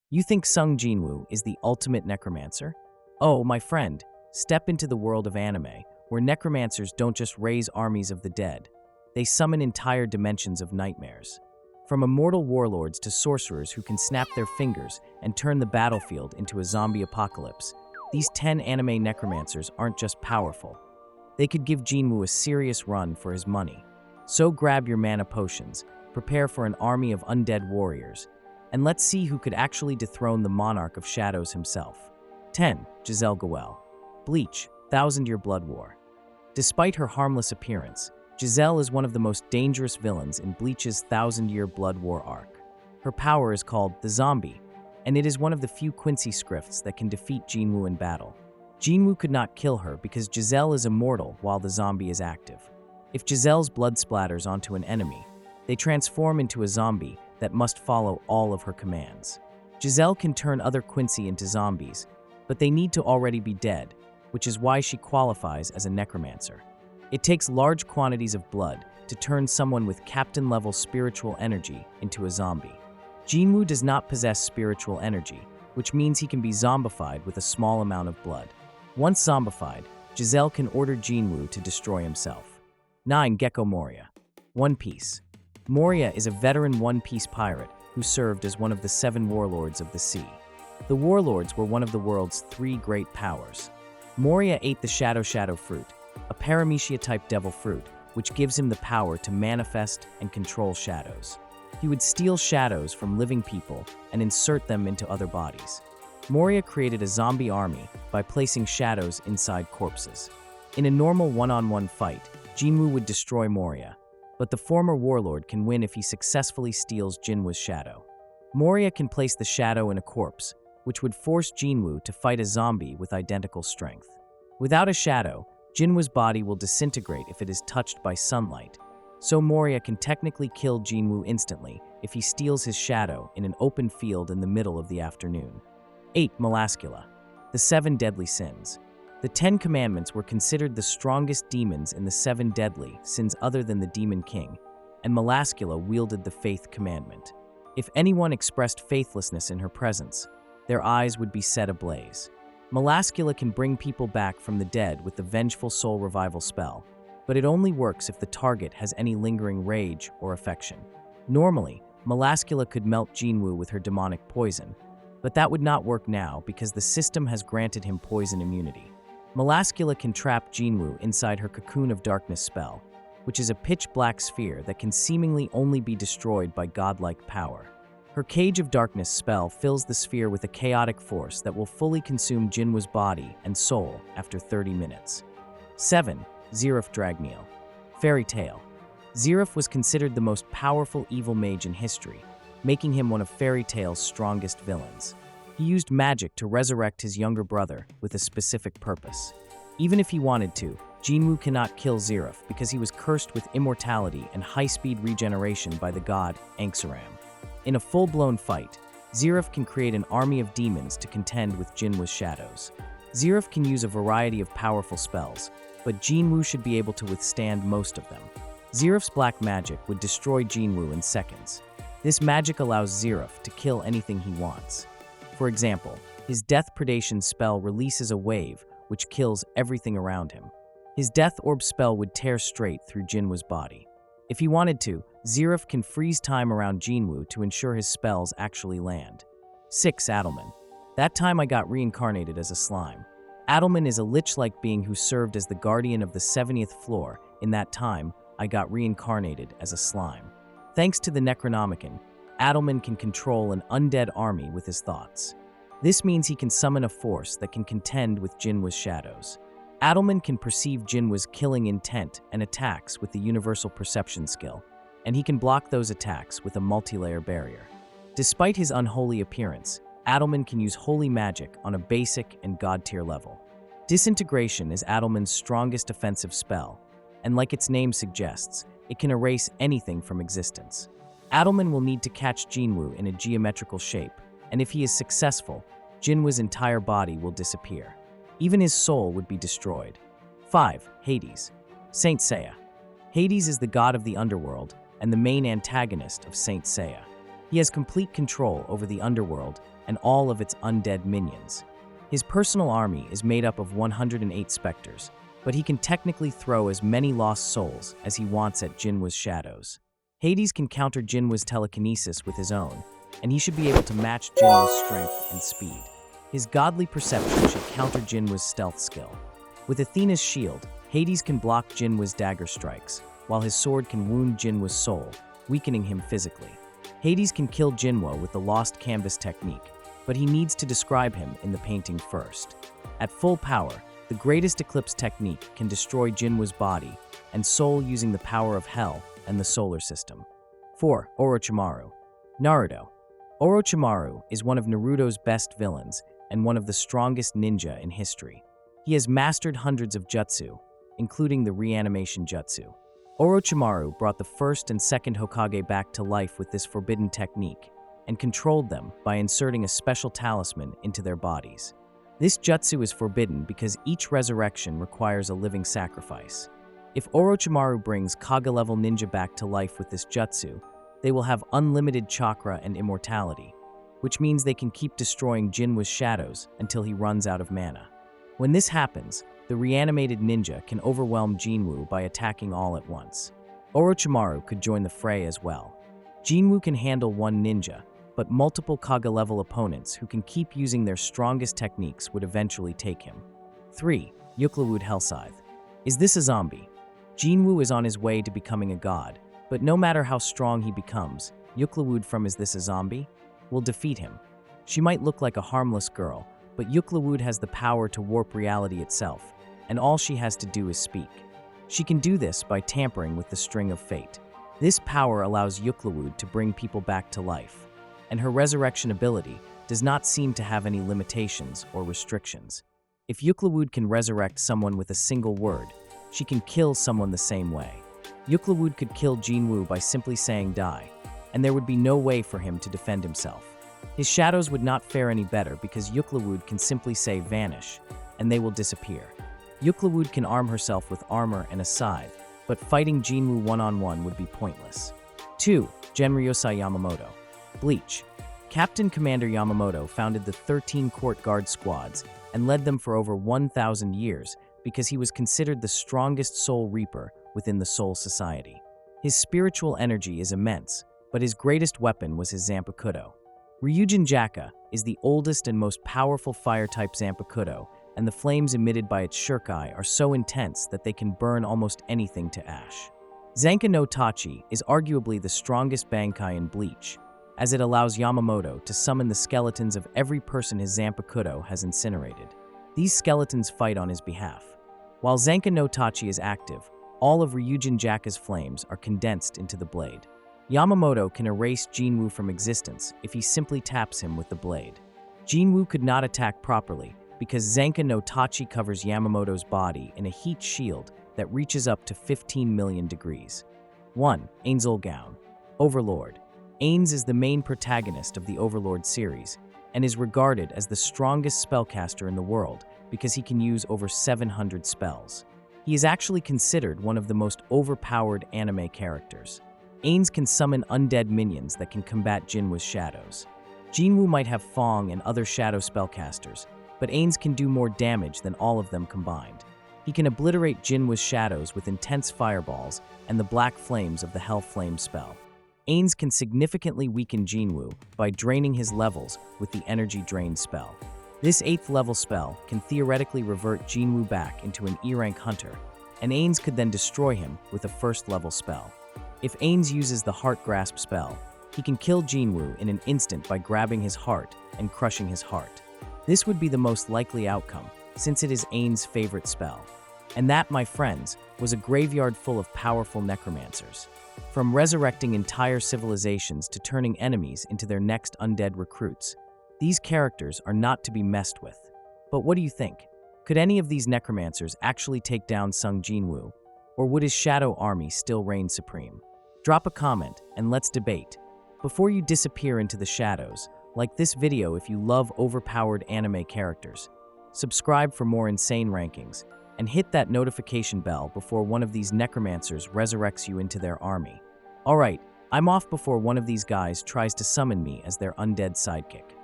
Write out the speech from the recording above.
You think Sung Jinwoo is the ultimate necromancer? Oh, my friend, step into the world of anime, where necromancers don't just raise armies of the dead. They summon entire dimensions of nightmares. From immortal warlords to sorcerers who can snap their fingers and turn the battlefield into a zombie apocalypse, these 10 anime necromancers aren't just powerful. They could give Jinwoo a serious run for his money. So grab your mana potions, prepare for an army of undead warriors, and let's see who could actually dethrone the Monarch of Shadows himself. 10. Giselle Goel. Bleach, Thousand Year Blood War. Despite her harmless appearance, Giselle is one of the most dangerous villains in Bleach's Thousand Year Blood War arc. Her power is called the Zombie, and it is one of the few Quincy scripts that can defeat Jinwoo in battle. Jinwoo could not kill her because Giselle is immortal while the zombie is active. If Giselle's blood splatters onto an enemy, they transform into a zombie that must follow all of her commands. Giselle can turn other Quincy into zombies, but they need to already be dead, which is why she qualifies as a necromancer. It takes large quantities of blood to turn someone with captain-level spiritual energy into a zombie. Jinwoo does not possess spiritual energy, which means he can be zombified with a small amount of blood. Once zombified, Giselle can order Jinwoo to destroy himself. 9. Gecko Moria. One Piece. Moria is a veteran One Piece pirate who served as one of the 7 warlords of the sea. The warlords were one of the world's 3 great powers. Moria ate the Shadow fruit, a paramecia-type devil fruit, which gives him the power to manifest and control shadows. He would steal shadows from living people and insert them into other bodies. Moria created a zombie army by placing shadows inside corpses. In a normal one-on-one fight, Jinwoo would destroy Moria, but the former warlord can win if he successfully steals Jinwoo's shadow. Moria can place the shadow in a corpse, which would force Jinwoo to fight a zombie with identical strength. Without a shadow, Jinwoo's body will disintegrate if it is touched by sunlight, so Moria can technically kill Jinwoo instantly if he steals his shadow in an open field in the middle of the afternoon. 8. Melascula. The 7 Deadly Sins. The 10 Commandments were considered the strongest demons in the 7 deadly sins other than the Demon King, and Melascula wielded the Faith Commandment. If anyone expressed faithlessness in her presence, their eyes would be set ablaze. Melascula can bring people back from the dead with the Vengeful Soul Revival spell, but it only works if the target has any lingering rage or affection. Normally, Melascula could melt Jinwoo with her demonic poison, but that would not work now because the system has granted him poison immunity. Melascula can trap Jinwoo inside her Cocoon of Darkness spell, which is a pitch-black sphere that can seemingly only be destroyed by godlike power. Her Cage of Darkness spell fills the sphere with a chaotic force that will fully consume Jinwoo's body and soul after 30 minutes. 7. Zeref Dragneel. Fairy Tale. Zeref was considered the most powerful evil mage in history, making him one of Fairy Tale's strongest villains. He used magic to resurrect his younger brother with a specific purpose. Even if he wanted to, Jinwoo cannot kill Zeref because he was cursed with immortality and high-speed regeneration by the god Anksaram. In a full-blown fight, Zeref can create an army of demons to contend with Jinwoo's shadows. Zeref can use a variety of powerful spells, but Jinwoo should be able to withstand most of them. Zeref's black magic would destroy Jinwoo in seconds. This magic allows Zeref to kill anything he wants. For example, his Death Predation spell releases a wave which kills everything around him. His Death Orb spell would tear straight through Jinwoo's body. If he wanted to, Zeref can freeze time around Jinwoo to ensure his spells actually land. 6. Adelman. That time I got reincarnated as a slime. Adelman is a lich-like being who served as the guardian of the 70th floor. In that time, I got reincarnated as a slime. Thanks to the Necronomicon, Adelman can control an undead army with his thoughts. This means he can summon a force that can contend with Jinwoo's shadows. Adelman can perceive Jinwoo's killing intent and attacks with the Universal Perception skill, and he can block those attacks with a multi-layer barrier. Despite his unholy appearance, Adelman can use holy magic on a basic and god-tier level. Disintegration is Adelman's strongest offensive spell, and like its name suggests, it can erase anything from existence. Adelman will need to catch Jinwoo in a geometrical shape, and if he is successful, Jinwoo's entire body will disappear. Even his soul would be destroyed. 5. Hades. Saint Seiya. Hades is the god of the underworld and the main antagonist of Saint Seiya. He has complete control over the underworld and all of its undead minions. His personal army is made up of 108 specters, but he can technically throw as many lost souls as he wants at Jinwoo's shadows. Hades can counter Jinwoo's telekinesis with his own, and he should be able to match Jinwoo's strength and speed. His godly perception should counter Jinwoo's stealth skill. With Athena's shield, Hades can block Jinwoo's dagger strikes, while his sword can wound Jinwoo's soul, weakening him physically. Hades can kill Jinwoo with the lost canvas technique, but he needs to describe him in the painting first. At full power, the greatest eclipse technique can destroy Jinwoo's body and soul using the power of hell and the solar system. 4. Orochimaru. Naruto. Orochimaru is one of Naruto's best villains and one of the strongest ninja in history. He has mastered hundreds of jutsu, including the reanimation jutsu. Orochimaru brought the first and second Hokage back to life with this forbidden technique and controlled them by inserting a special talisman into their bodies. This jutsu is forbidden because each resurrection requires a living sacrifice. If Orochimaru brings Kage-level ninja back to life with this jutsu, they will have unlimited chakra and immortality, which means they can keep destroying Jinwoo's shadows until he runs out of mana. When this happens, the reanimated ninja can overwhelm Jinwoo by attacking all at once. Orochimaru could join the fray as well. Jinwoo can handle one ninja, but multiple Kage-level opponents who can keep using their strongest techniques would eventually take him. 3. Yuklawud Hellscythe. Is this a zombie? Jinwoo is on his way to becoming a god, but no matter how strong he becomes, Yuklawud from Is This a Zombie? Will defeat him. She might look like a harmless girl, but Yuklawud has the power to warp reality itself, and all she has to do is speak. She can do this by tampering with the string of fate. This power allows Yuklawud to bring people back to life, and her resurrection ability does not seem to have any limitations or restrictions. If Yuklawud can resurrect someone with a single word, she can kill someone the same way. Yuklawud could kill Jinwoo by simply saying die, and there would be no way for him to defend himself. His shadows would not fare any better because Yuklawud can simply say vanish, and they will disappear. Yuklawud can arm herself with armor and a scythe, but fighting Jinwoo one-on-one would be pointless. 2. Genryosei Yamamoto. Bleach. Captain Commander Yamamoto founded the 13 court guard squads and led them for over 1,000 years because he was considered the strongest soul reaper within the Soul Society. His spiritual energy is immense, but his greatest weapon was his Zanpakuto. Ryujin Jakka is the oldest and most powerful fire-type Zanpakuto, and the flames emitted by its shuriken are so intense that they can burn almost anything to ash. Zanka no Tachi is arguably the strongest Bankai in Bleach, as it allows Yamamoto to summon the skeletons of every person his Zanpakuto has incinerated. These skeletons fight on his behalf. While Zanka no Tachi is active, all of Ryujin Jakka's flames are condensed into the blade. Yamamoto can erase Jinwoo from existence if he simply taps him with the blade. Jinwoo could not attack properly because Zanka no Tachi covers Yamamoto's body in a heat shield that reaches up to 15 million degrees. 1. Ainzel Gown. Overlord. Ainz is the main protagonist of the Overlord series and is regarded as the strongest spellcaster in the world because he can use over 700 spells. He is actually considered one of the most overpowered anime characters. Ainz can summon undead minions that can combat Jinwoo's shadows. Jinwoo might have Fong and other shadow spellcasters, but Ainz can do more damage than all of them combined. He can obliterate Jinwoo's shadows with intense fireballs and the black flames of the Hell Flame spell. Ainz can significantly weaken Jinwoo by draining his levels with the Energy Drain spell. This 8th level spell can theoretically revert Jinwoo back into an E-rank hunter, and Ainz could then destroy him with a 1st level spell. If Ainz uses the Heart Grasp spell, he can kill Jinwoo in an instant by grabbing his heart and crushing his heart. This would be the most likely outcome, since it is Ainz's favorite spell. And that, my friends, was a graveyard full of powerful necromancers. From resurrecting entire civilizations to turning enemies into their next undead recruits, these characters are not to be messed with. But what do you think? Could any of these necromancers actually take down Sung Jinwoo? Or would his shadow army still reign supreme? Drop a comment and let's debate. Before you disappear into the shadows, like this video if you love overpowered anime characters. Subscribe for more insane rankings, and hit that notification bell before one of these necromancers resurrects you into their army. Alright, I'm off before one of these guys tries to summon me as their undead sidekick.